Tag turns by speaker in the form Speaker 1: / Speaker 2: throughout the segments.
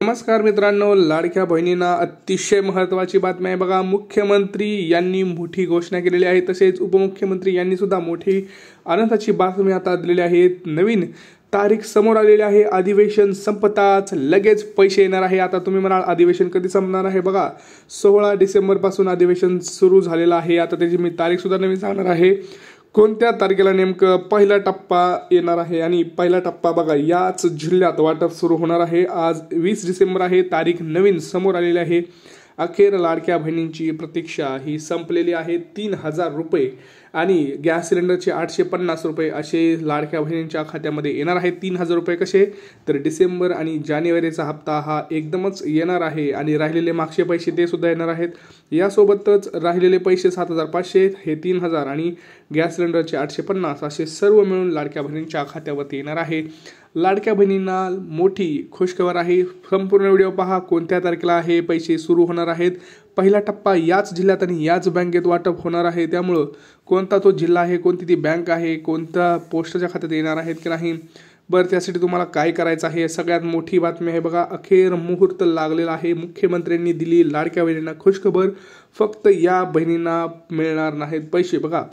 Speaker 1: नमस्कार मित्रांनो, लाडक्या बहिणींना अतिशय महत्त्वाची बातमी आहे बघा। मुख्यमंत्री यांनी मोठी घोषणा केलेली आहे, तसेच उपमुख्यमंत्री यांनी सुद्धा मोठी आनंदाची बातमी आता दिलेली आहे। नवीन तारीख समोर आलेली आहे। अधिवेशन संपताच लगेच पैसे येणार आहे। आता तुम्ही म्हणाल अधिवेशन कधी संपणार आहे? बघा 16 डिसेंबर पासून अधिवेशन सुरू झालेलं आहे। आता त्याची मी तारीख सुद्धा नवीन सांगणार आहे। कोणत्या तारखेला नेमकं पहिला टप्पा येणार आहे आणि पहिला टप्पा बघा याच जिल्ह्यात वाटप सुरू होणार आहे। आज 20 डिसेंबर आहे, तारीख नवीन समोर आलेली आहे। अखेर लाडक्या बहिणींची प्रतीक्षा ही संपलेली आहे। 3000 रुपये आणि गॅस सिलेंडरचे 850 रुपये असे लाडक्या बहिणींच्या खात्यामध्ये येणार आहेत। 3000 रुपये कसे तर डिसेंबर आणि जानेवारीचा हप्ता हा एकदमच येणार आहे आणि राहिलेले मागचे पैसे ते सुद्धा येणार आहेत। यासोबतच राहिलेले पैसे 7500 हे 3000 आणि गॅस सिलेंडरचे 850 असे सर्व मिळून लाडक्या बहिणींच्या खात्यावरती येणार आहे। लाडक्या बहिणींना मोठी खुशखबर आहे। संपूर्ण व्हिडिओ पहा। कोणत्या तारखेला हे पैसे सुरू होणार आहेत? पहिला टप्पा याच जिल्ह्यात आणि याच बँकेत वाटप होणार आहे। त्यामुळे कोणता तो जिल्हा आहे, कोणती ती बँक आहे, कोणत्या पोस्टाच्या खात्यात येणार आहेत की नाही, बरं त्यासाठी तुम्हाला काय करायचं आहे? सगळ्यात मोठी बातमी आहे बघा, अखेर मुहूर्त लागलेला आहे। मुख्यमंत्र्यांनी दिली लाडक्या बहिणींना खुशखबर। फक्त या बहिणींना मिळणार नाहीत पैसे। बघा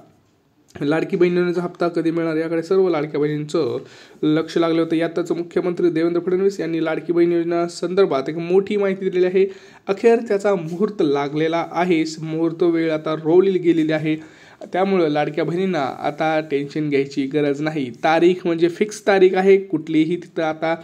Speaker 1: लाडकी बहिणींचा हप्ता कधी मिळणार याकडे सर्व लाडक्या बहिणींचं लक्ष लागलं होतं। यातच मुख्यमंत्री देवेंद्र फडणवीस यांनी लाडकी बहीण योजना संदर्भात एक मोठी माहिती दिलेली आहे। अखेर त्याचा मुहूर्त लागलेला आहे। मुहूर्त वेळ आता रोवली गेलेली आहे। त्यामुळे लाडक्या बहिणींना आता टेन्शन घ्यायची गरज नाही। तारीख म्हणजे फिक्स तारीख आहे, कुठलीही तिथं आता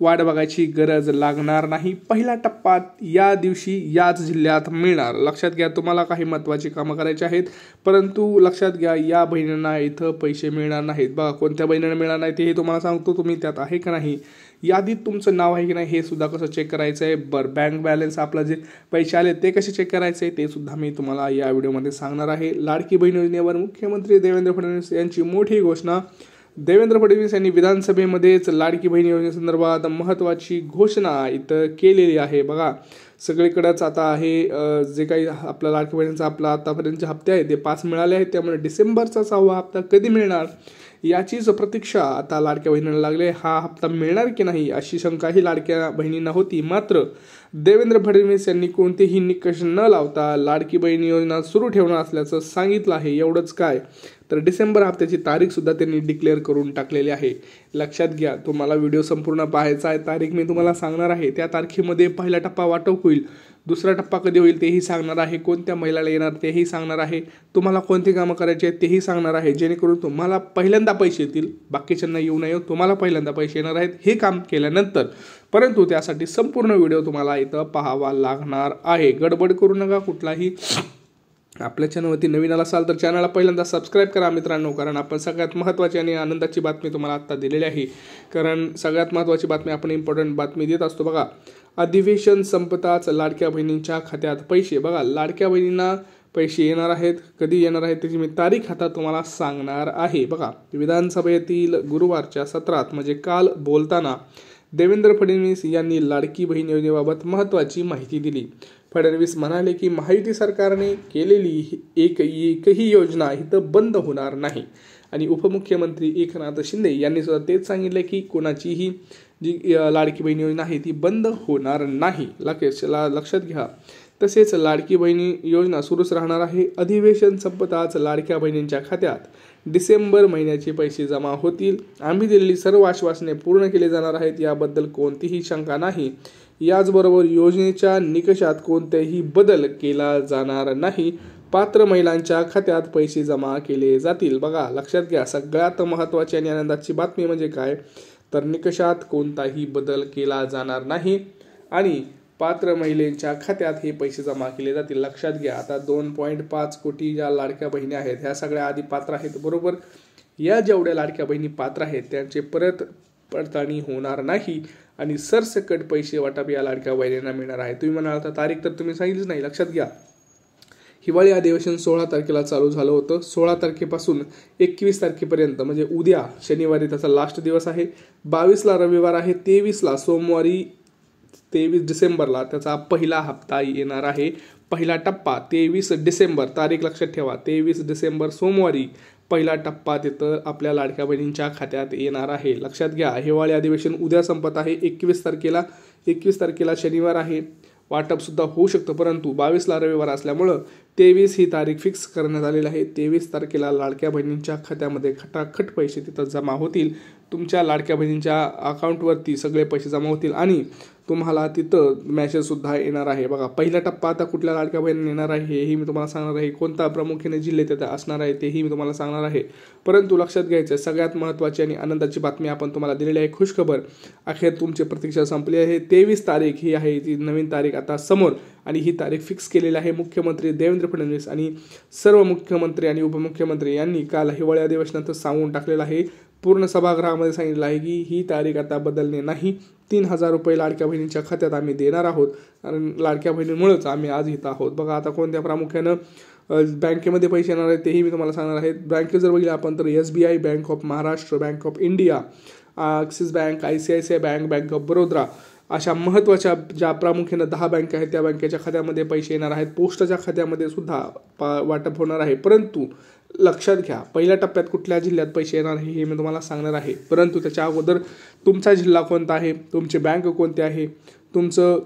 Speaker 1: वाट बघायची गरज लागणार नाही। पहिला टप्पा या दिवशी याच जिल्ह्यात मिळणार। लक्षात घ्या, तुम्हाला काही महत्त्वाची कामं करायची आहेत, परंतु लक्षात घ्या या बहिणींना इथं पैसे मिळणार नाहीत। बघा कोणत्या बहिणींना मिळणार नाही ते तुम्हाला सांगतो, तुम्ही त्यात आहे का नाही, यादीत तुमचं नाव आहे की नाही हे सुद्धा कसं चेक करायचं आहे। बँक बॅलन्स आपला जे पैसे आले ते कसे चेक करायचे ते सुद्धा मी तुम्हाला या व्हिडिओमध्ये सांगणार आहे। लाडकी बहीण योजनेवर मुख्यमंत्री देवेंद्र फडणवीस यांची मोठी घोषणा। देवेंद्र फडणवीस यांनी विधानसभेमध्येच लाडकी बहीण योजनेसंदर्भात महत्त्वाची घोषणा इथं केलेली आहे। बघा सगळीकडेच आता आहे जे काही आपल्या लाडकी बहिणींचा आपला आतापर्यंतचे हप्ते आहेत ते 5 मिळाले आहेत। त्यामुळे डिसेंबरचा 6वा हप्ता कधी मिळणार याचीच प्रतीक्षा आता लाडक्या बहिणींना लागले। हा हप्ता मिळणार की नाही अशी शंकाही लाडक्या बहिणींना होती, मात्र देवेंद्र फडणवीस यांनी कोणतेही निकष न लावता लाडकी बहीण योजना सुरू ठेवणार असल्याचं सांगितलं आहे। एवढंच काय तर डिसेंबर हप्त्याची तारीख सुद्धा त्यांनी डिक्लेअर करून टाकलेली आहे। लक्षात घ्या, तुम्हाला व्हिडिओ संपूर्ण पाहायचा आहे। तारीख मी तुम्हाला सांगणार आहे। त्या तारखेमध्ये पहिला टप्पा वाटप होईल, दुसरा टप्पा कधी होईल तेही सांगणार आहे, कोणत्या महिलाला येणार तेही सांगणार आहे, तुम्हाला कोणती कामं करायची आहेत तेही सांगणार आहे, जेणेकरून तुम्हाला पहिल्यांदा पैसे येतील, बाकीच्यांना येऊ नये, तुम्हाला पहिल्यांदा पैसे येणार आहेत हे काम केल्यानंतर। परंतु त्यासाठी संपूर्ण व्हिडिओ तुम्हाला इथं पाहावा लागणार आहे। गडबड करू नका कुठलाही। आपल्या चॅनलवरती नवीन आला असाल तर चॅनलला पहिल्यांदा सबस्क्राईब करा मित्रांनो, कारण आपण सगळ्यात महत्त्वाची आणि आनंदाची बातमी तुम्हाला आत्ता दिलेली आहे। कारण सगळ्यात महत्त्वाची बातमी आपण इम्पॉर्टंट बातमी देत असतो। बघा अधिवेशन संपताच लाडक्या बहिणींच्या खात्यात पैसे। बघा लाडक्या बहिणींना पैसे येणार आहेत, कधी येणार आहेत त्याची मी तारीख आता तुम्हाला सांगणार आहे। बघा विधानसभेतील गुरुवारच्या सत्रात म्हणजे काल बोलताना देवेंद्र फडणवीस यांनी लाडकी बहीण योजनेबाबत महत्त्वाची माहिती दिली। फडणवीस म्हणाले की महायुती सरकारने केलेली एकही योजना इथं बंद होणार नाही आणि उपमुख्यमंत्री एकनाथ शिंदे यांनी सुद्धा तेच सांगितले की कोणाचीही जी लाडकी बहीण योजना आहे ती बंद होणार नाही। लक्षात घ्या, तसेच लाडकी बहिणी योजना सुरूच राहणार आहे। अधिवेशन संपताच लाडक्या बहिणींच्या खात्यात डिसेंबर महिन्याचे पैसे जमा होतील। आम्ही दिलेली सर्व आश्वासने पूर्ण केली जाणार आहेत, याबद्दल कोणतीही शंका नाही। याचबरोबर योजनेच्या निकषात कोणताही बदल केला जाणार नाही। पात्र महिलांच्या खात्यात पैसे जमा केले जातील। बघा लक्षात घ्या, सगळ्यात महत्त्वाची आणि आनंदाची बातमी म्हणजे काय तर निकषात कोणताही बदल केला जाणार नाही आणि पात्र महिलांच्या खात्यात हे पैसे जमा केले जातील। लक्षात घ्या, आता 2.5 कोटी ज्या लाडक्या बहिणी आहेत ह्या सगळ्या आधी पात्र आहेत बरोबर। या जेवढ्या लाडक्या बहिणी पात्र आहेत त्यांचे परत पडताळणी होणार नाही आणि सरसकट पैसे वाटप या लाडक्या बहिणींना मिळणार आहे। तुम्ही म्हणाल तर तारीख तर तुम्ही सांगितलीच नाही। लक्षात घ्या, हिवाळी अधिवेशन 16 तारखेला चालू झालं होतं। 16 तारखेपासून 21 तारखेपर्यंत म्हणजे उद्या शनिवारी त्याचा लास्ट दिवस आहे, 22ला रविवार आहे, 23ला सोमवारी 23 डिसेंबरला त्याचा पहिला हप्ता येणार आहे। पहिला टप्पा 23 डिसेंबर, तारीख लक्षात ठेवा, 23 डिसेंबर सोमवारी पहिला टप्पा तिथं आपल्या लाडक्या बहिणींच्या खात्यात येणार आहे। लक्षात घ्या, हिवाळी अधिवेशन उद्या संपत आहे 21 तारखेला। 21 तारखेला शनिवार आहे, वाटपसुद्धा होऊ शकतं, परंतु 22ला रविवार असल्यामुळं 23 ही तारीख फिक्स करण्यात आलेली आहे. 23 तारखेला लाडक्या बहिणींच्या खात्यामध्ये खटाखट पैसे तिथं जमा होतील. तुमच्या लाडक्या बहिणींच्या अकाउंटवरती सगळे पैसे जमा होतील आणि तुम्हाला तिथं मॅसेजसुद्धा येणार आहे. बघा, पहिला टप्पा आता कुठल्या लाडक्या बहिणींना येणार आहे हेही मी तुम्हाला सांगणार आहे. कोणता प्रामुख्याने जिल्हे तिथे असणार आहे तेही मी तुम्हाला सांगणार आहे. परंतु लक्षात घ्यायचं आहे, सगळ्यात महत्त्वाची आणि आनंदाची बातमी आपण तुम्हाला दिलेली आहे. खुशखबर, अखेर तुमची प्रतीक्षा संपली आहे. 23 तारीख ही आहे ती नवीन तारीख आता समोर आणि ही तारीख फिक्स केलेली आहे. मुख्यमंत्री देवेंद्र फडणवीस आणि सर्व मुख्यमंत्री आणि उपमुख्यमंत्री यांनी काल हिवाळी अधिवेशनात सांगून टाकलेलं आहे. पूर्ण सभागृहामध्ये सांगितलं आहे की ही तारीख आता बदलणे नाही. 3,000 रुपये लाडक्या बहिणींच्या खात्यात आम्ही देणार आहोत आणि लाडक्या बहिणींमुळेच आम्ही आज इथं आहोत. बघा, आता कोणत्या प्रामुख्यानं बँकेमध्ये पैसे येणार आहेत तेही मी तुम्हाला सांगणार आहे. बँके जर बघितलं आपण तर SBI, bank of Maharashtra, bank of India, axis bank, ICICI bank, bank of Baroda अशा महत्त्वाच्या ज्या प्रामुख्यानं 10 बँका आहेत त्या बँकेच्या खात्यामध्ये पैसे येणार आहेत. पोस्टाच्या खात्यामध्ये सुद्धा वाटप होणार आहे. परंतु लक्षात घ्या, पहिल्या टप्प्यात कुठल्या जिल्ह्यात पैसे येणार आहे हे मी तुम्हाला सांगणार आहे. परंतु त्याच्या अगोदर तुमचा जिल्हा कोणता आहे, तुमचे बँक कोणते आहे, तुमचं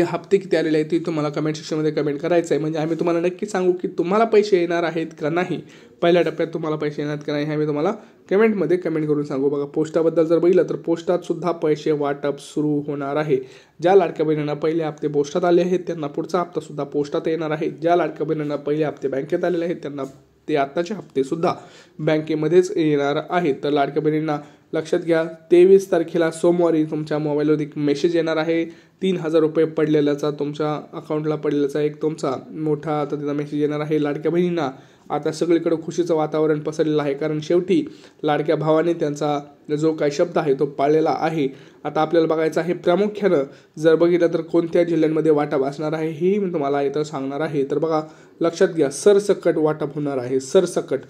Speaker 1: हप्ते किती आलेले आहेत ते तुम्हाला कमेंट सेक्शनमध्ये कमेंट करायचं आहे. म्हणजे आम्ही तुम्हाला नक्की सांगू की तुम्हाला पैसे येणार आहेत का नाही, पहिल्या टप्प्यात तुम्हाला पैसे येणार का नाही हे आम्ही तुम्हाला कमेंटमध्ये कमेंट करून सांगू. बघा, पोस्टाबद्दल जर बघितलं तर पोस्टात सुद्धा पैसे वाटप सुरू होणार आहे. ज्या लाडक्या बहिणींना पहिले हप्ते पोस्टात आले आहेत त्यांना पुढचा हप्ता सुद्धा पोस्टात येणार आहे. ज्या लाडक्या बहिणींना पहिले हप्ते बँकेत आलेले आहेत त्यांना ते आत्ताचे हप्ते सुद्धा बँकेमध्येच येणार आहेत. तर लाडक्या बहिणींना लक्षात घ्या, 23 तारखेला सोमवारी तुमच्या मोबाईलवर एक मेसेज येणार आहे. 3,000 रुपये पडलेल्याचा तुमच्या अकाउंटला पडलेल्याचा एक तुमचा मोठा आता तिचा मेसेज येणार आहे. लाडक्या बहिणींना आता सगळीकडे खुशीचं वातावरण पसरलेलं आहे, कारण शेवटी लाडक्या भावाने त्यांचा जो काही शब्द आहे तो पाळलेला आहे. आता आपल्याला बघायचं आहे प्रामुख्यानं जर बघितलं तर कोणत्या जिल्ह्यांमध्ये वाटप असणार आहे हेही मी तुम्हाला इथं सांगणार आहे. तर बघा, लक्षात घ्या, सरसकट वाटप होणार आहे. सरसकट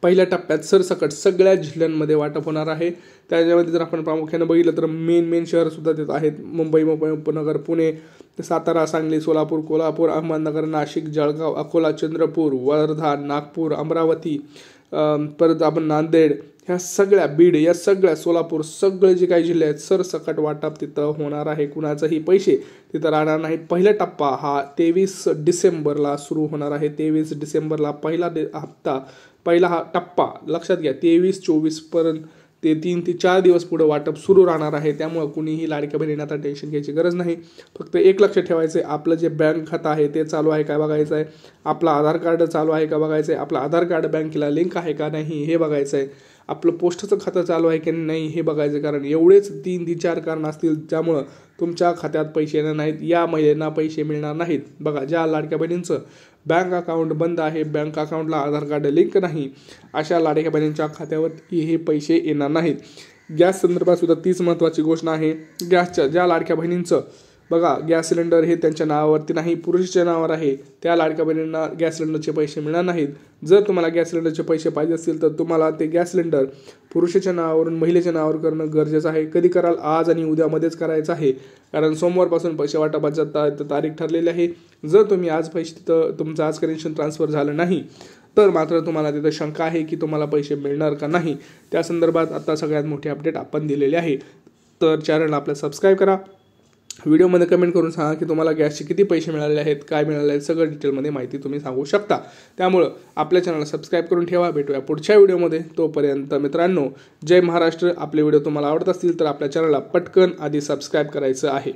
Speaker 1: पहिल्या टप्प्यात सरसकट सगळ्या जिल्ह्यांमध्ये वाटप होणार आहे. त्याच्यामध्ये जर आपण प्रामुख्यानं बघितलं तर मेन शहरसुद्धा तिथं आहेत. मुंबई, उपनगर, पुणे, सातारा, सांगली, सोलापूर, कोल्हापूर, अहमदनगर, नाशिक, जळगाव, अकोला, चंद्रपूर, वर्धा, नागपूर, अमरावती, परत आपण नांदेड, ह्या सगळ्या, बीड, या सगळ्या, सोलापूर, सगळे जे काही जिल्हे आहेत सरसकट वाटप तिथं होणार आहे. कुणाचाही पैसे तिथं राहणार नाहीत. पहिला टप्पा हा 23 डिसेंबरला सुरू होणार आहे. 23 डिसेंबरला पहिला हा टप्पा लक्षात घ्या. 23-24 पर्यंत ते 3 ते 4 दिवस पुढे वाटप सुरू राहणार आहे. त्यामुळे कुणीही लाडक्या बहिणींना आता टेन्शन घ्यायची गरज नाही. फक्त एक लक्ष ठेवायचं आहे, आपलं जे बँक खातं आहे ते चालू आहे का बघायचं आहे, आपलं आधार कार्ड चालू आहे का बघायचं आहे, आपलं आधार कार्ड बँकेला लिंक आहे का नाही हे बघायचं आहे, आपलं पोस्टाचं खातं चालू आहे की नाही हे बघायचं आहे. कारण एवढेच 3 ते 4 कारण असतील ज्यामुळं तुमच्या खात्यात पैसे येणार नाहीत, या महिलेंना पैसे मिळणार नाहीत. बघा, ज्या लाडक्या बहिणींचं बँक अकाउंट बंद आहे, बँक अकाउंटला आधार कार्ड लिंक नाही, अशा लाडक्या बहिणींच्या खात्यावरती हे पैसे येणार नाहीत. गॅस संदर्भात सुद्धा तीच महत्त्वाची घोषणा आहे. गॅसच्या ज्या लाडक्या बहिणींचं बघा गॅस सिलेंडर हे त्यांच्या नावावरती नाही, पुरुषाच्या नावावर आहे, त्या लाडक्या बहिणींना गॅस सिलेंडरचे पैसे मिळणार नाहीत. जर तुम्हाला गॅस सिलेंडरचे पैसे पाहिजे असतील तर तुम्हाला ते गॅस सिलेंडर पुरुषाच्या नावावरून महिलेच्या नावावर करणं गरजेचं आहे. कधी कराल? आज आणि उद्यामध्येच करायचं आहे, कारण सोमवारपासून पैसे वाटपाचा तारीख ठरलेली आहे. जर तुम्ही आज पैसे तिथं तुमचं आज कनेक्शन ट्रान्सफर झालं नाही तर मात्र तुम्हाला तिथं शंका आहे की तुम्हाला पैसे मिळणार का नाही. त्या संदर्भात आता सगळ्यात मोठी अपडेट आपण दिलेली आहे. तर चॅनल आपलं सबस्क्राईब करा. व्हिडिओमध्ये कमेंट करून सांगा की तुम्हाला गॅसचे किती पैसे मिळाले आहेत, काय मिळाले आहेत, सगळं डिटेलमध्ये माहिती तुम्ही सांगू शकता. त्यामुळं आपल्या चॅनलला सबस्क्राईब करून ठेवा. भेटूया पुढच्या व्हिडिओमध्ये. तोपर्यंत मित्रांनो, जय महाराष्ट्र. आपले व्हिडिओ तुम्हाला आवडत असतील तर आपल्या चॅनलला पटकन आधी सबस्क्राईब करायचं आहे.